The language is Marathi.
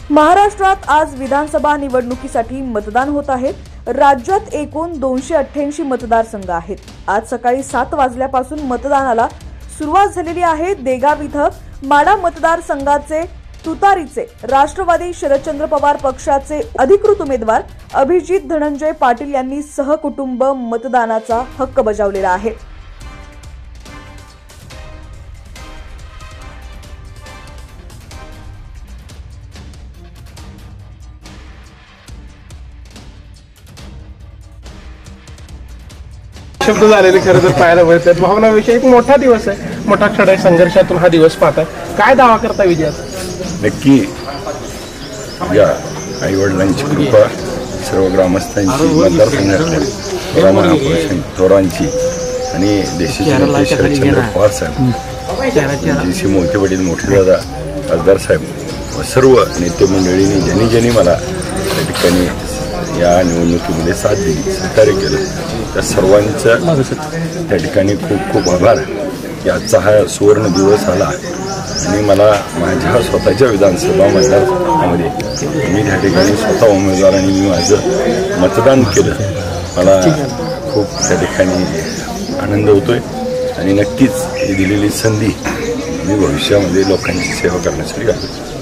महाराष्ट्रात आज विधानसभा निवडणुकीसाठी मतदान होत आहे। राज्यात एकूण 288 मतदारसंघ आहेत। आज सकाळी 7 वाजल्यापासून मतदानाला सुरुवात झालेली आहे। देगाव इथं माढा मतदारसंघाचे तुतारीचे राष्ट्रवादी शरदचंद्र पवार पक्षाचे अधिकृत उमेदवार अभिजित धनंजय पाटील यांनी सहकुटुंब मतदानाचा हक्क बजावलेला आहे। शब्द झालेले खरं तर पाहायला मिळतात। भावनाविषयी एक मोठा दिवस आहे, मोठा क्षण आहे। संघर्षातून हा दिवस पाहताय, काय दावा करता विजयाचा? नक्की या आई वडिलांची कृपा, सर्व ग्रामस्थांची, मतदारसंघातल्या महापुरुषांची, थोरांची आणि देशाचे नेते शरदचंद्र पवार साहेब, जी मोठे वडील, मोठे दादा खासदार साहेब व सर्व नेते मंडळींनी ज्यांनी मला त्या ठिकाणी या निवडणुकीमध्ये साथ दिली, सहकार्य केलं, त्या सर्वांचं त्या ठिकाणी खूप खूप आभार की आजचा हा सुवर्ण दिवस आला आणि मला माझ्या स्वतःच्या विधानसभा मतदारसंघामध्ये मी त्या ठिकाणी स्वतः उमेदवार आणि मी माझं मतदान केलं। मला खूप त्या ठिकाणी आनंद होतोय आणि नक्कीच ही दिलेली संधी मी भविष्यामध्ये लोकांची सेवा करण्यासाठी घालतो।